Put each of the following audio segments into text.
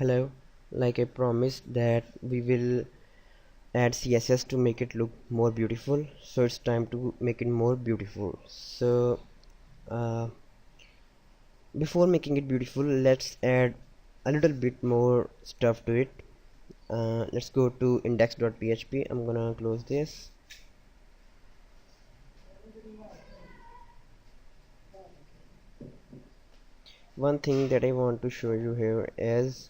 Hello, like I promised that we will add CSS to make it look more beautiful, so it's time to make it more beautiful. So uh, before making it beautiful, let's add a little bit more stuff to it. Let's go to index.php. I'm gonna close this. One thing that I want to show you here is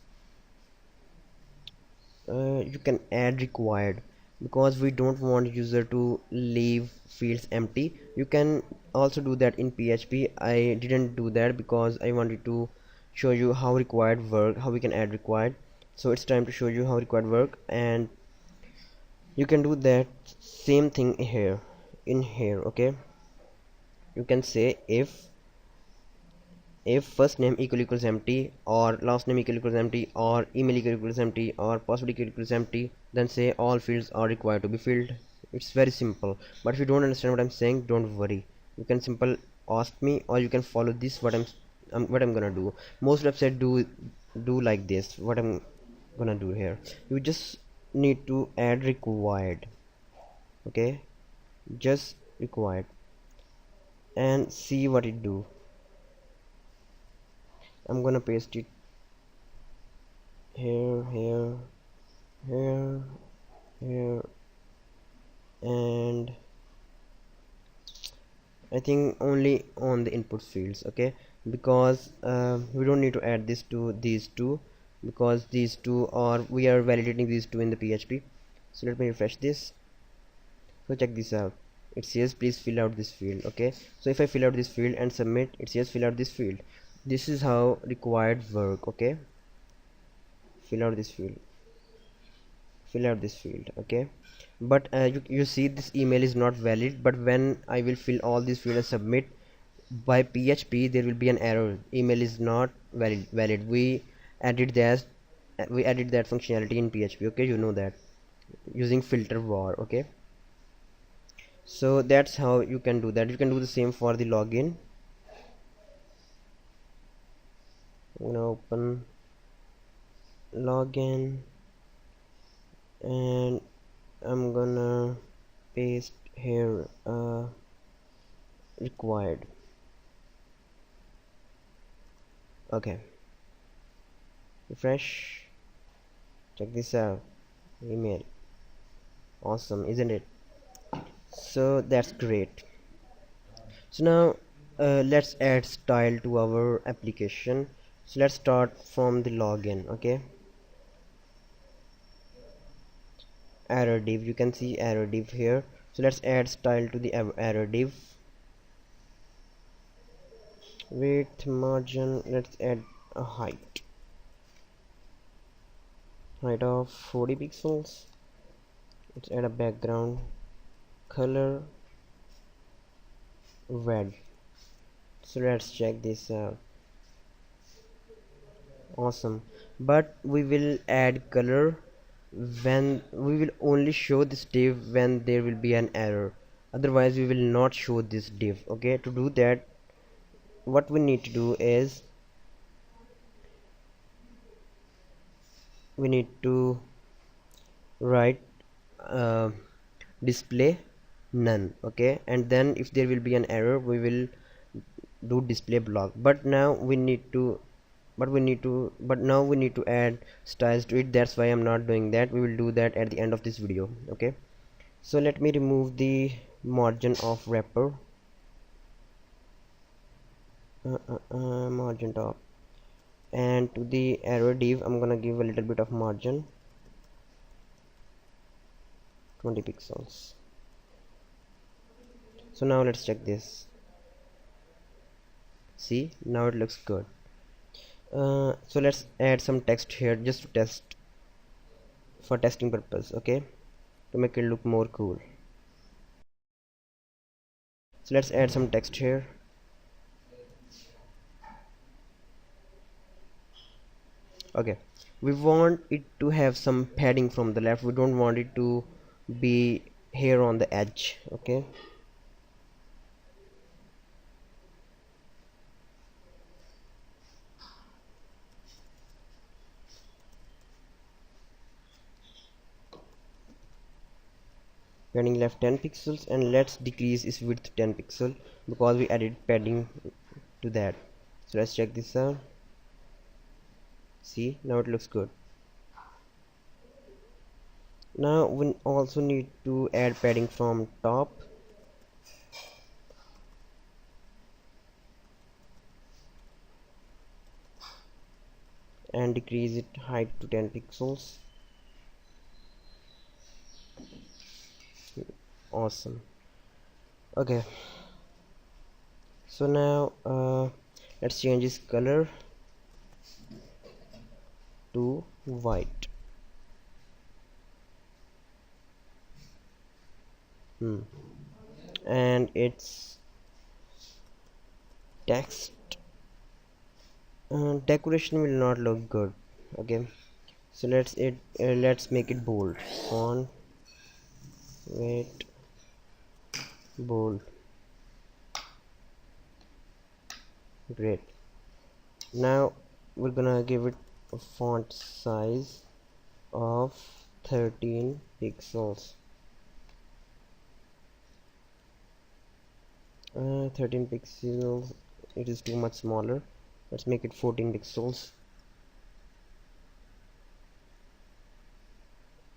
you can add required, because we don't want user to leave fields empty. You can also do that in PHP. I didn't do that because I wanted to show you how required work, how we can add required. So it's time to show you how required work, and you can do that same thing here in here. Okay, you can say if first name equals empty, or last name equals empty, or email equals empty, or password equals empty, then say all fields are required to be filled. It's very simple. But if you don't understand what I'm saying, don't worry, you can simple ask me, or you can follow this what I'm gonna do. Most websites do like this. What I'm gonna do here, you just need to add required. Okay, just required, and see what it do. I'm gonna paste it here, here, here, and I think only on the input fields. Okay, because we don't need to add this to these two, because these two are, we are validating these two in the PHP. So let me refresh this. So check this out, it says please fill out this field. Okay, so if I fill out this field and submit, it says fill out this field. This is how required work. Okay, fill out this field, fill out this field. Okay, but you see this email is not valid, but when I will fill all these fields and submit by PHP, there will be an error, email is not valid. We added that functionality in PHP. Okay, you know that, using filter var. Okay, so that's how you can do that. You can do the same for the login. I'm gonna open login, and I'm gonna paste here required. Okay, refresh, check this out, email. Awesome, isn't it? So that's great. So now let's add style to our application. So let's start from the login. Okay, error div, you can see error div here. So let's add style to the error div. Width, margin, let's add a height of 40 pixels. Let's add a background color red. So let's check this out. Awesome, but we will add color when we will only show this div when there will be an error, otherwise we will not show this div. Okay, to do that, what we need to do is we need to write display none. Okay, and then if there will be an error, we will do display block. But now we need to add styles to it. That's why I'm not doing that. We will do that at the end of this video. Okay, so let me remove the margin of wrapper, margin top, and to the arrow div I'm gonna give a little bit of margin, 20 pixels. So now let's check this. See, now it looks good. So let's add some text here just to test, for testing purpose. Okay, to make it look more cool. So let's add some text here. Okay, we want it to have some padding from the left. We don't want it to be here on the edge. Okay, padding left 10 pixels, and let's decrease its width 10 pixel because we added padding to that. So let's check this out. See, now it looks good. Now we also need to add padding from top, and decrease it height to 10 pixels. Awesome. Okay, so now let's change this color to white. And its text decoration will not look good. Okay, so let's make it bold. Font weight bold. Great. Now we're gonna give it a font size of 13 pixels. 13 pixels, it is too much smaller. Let's make it 14 pixels.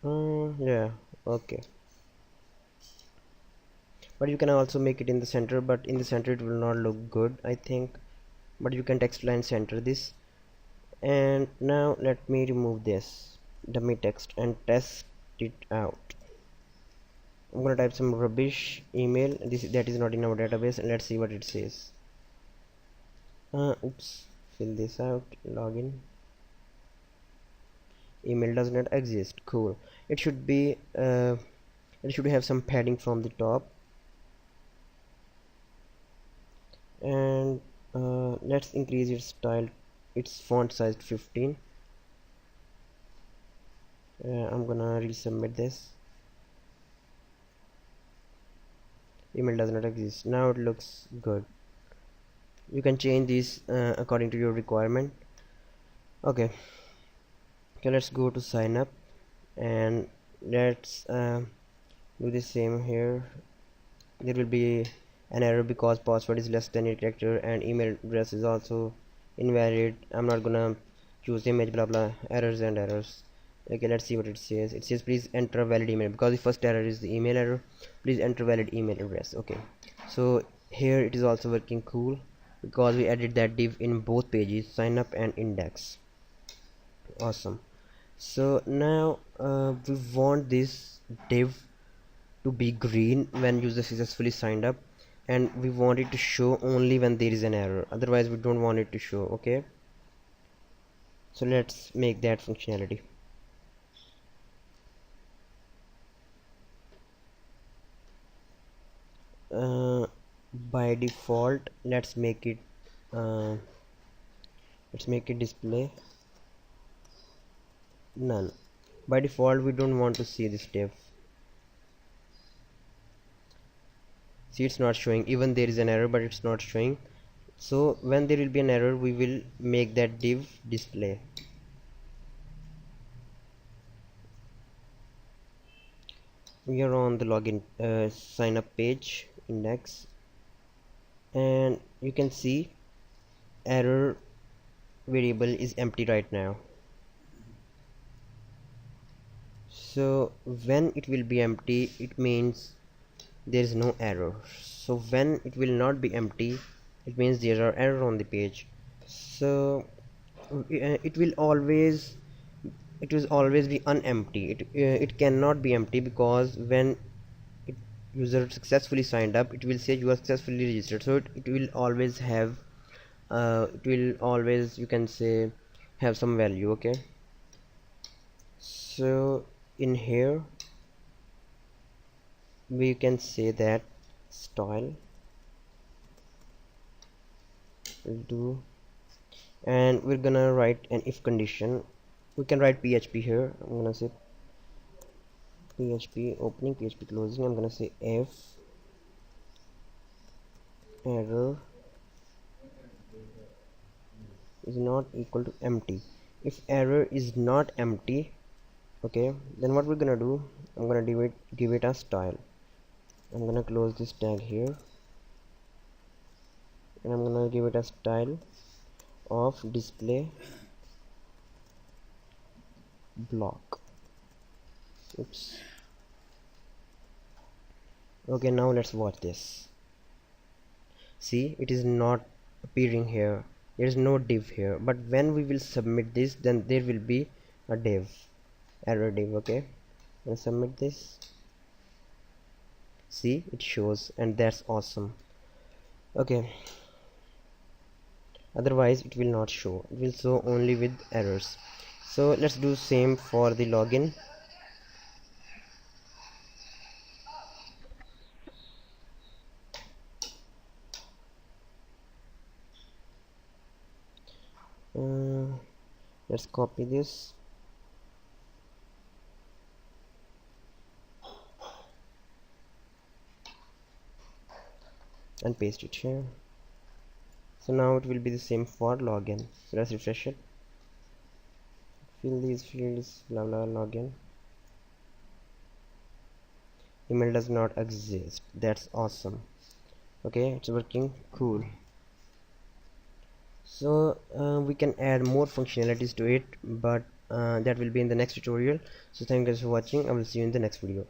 Yeah, okay. But you can also make it in the center, but in the center it will not look good, I think. But you can text line center this. And now let me remove this dummy text and test it out. I'm gonna type some rubbish email that is not in our database, and let's see what it says. Oops, fill this out. Login. Email does not exist. Cool. It should be it should have some padding from the top, and let's increase its font size to 15. I'm gonna resubmit this. Email does not exist. Now it looks good. You can change this according to your requirement. Okay, let's go to sign up, and let's do the same here. There will be an error because password is less than 8 character and email address is also invalid. I'm not gonna choose image, blah blah, errors and errors. Okay, let's see what it says. It says please enter a valid email, because the first error is the email error. Please enter valid email address. Okay, so here it is also working cool because we added that div in both pages, sign up and index. Awesome. So now we want this div to be green when user successfully signed up, and we want it to show only when there is an error, otherwise we don't want it to show. Okay, so let's make that functionality. By default let's make it display none. By default we don't want to see this div. See, it's not showing, even there is an error but it's not showing. So when there will be an error we will make that div display. We are on the login sign up page, index, and you can see error variable is empty right now. So when it will be empty, it means there is no error. So when it will not be empty, it means there are error on the page. So it will always be unempty. It cannot be empty, because when user successfully signed up, it will say you are successfully registered. So it will always have you can say have some value. Okay, so in here we can say that style will do, and we're gonna write an if condition. We can write PHP here. I'm gonna say PHP opening, PHP closing. I'm gonna say if error is not equal to empty. If error is not empty, Okay, then what we're gonna do, I'm gonna give it a style. I'm gonna close this tag here, and I'm gonna give it a style of display block. Oops. Okay, now let's watch this. See, it is not appearing here. There is no div here, but when we will submit this, then there will be a div, error div. Okay, and submit this. See, it shows, and that's awesome. Okay, otherwise it will not show. It will show only with errors. So let's do same for the login. Let's copy this and paste it here. So now it will be the same for login. So let's refresh it. Fill these fields, blah blah, login. Email does not exist. That's awesome. Okay, it's working. Cool. So we can add more functionalities to it, but that will be in the next tutorial. So thank you guys for watching. I will see you in the next video.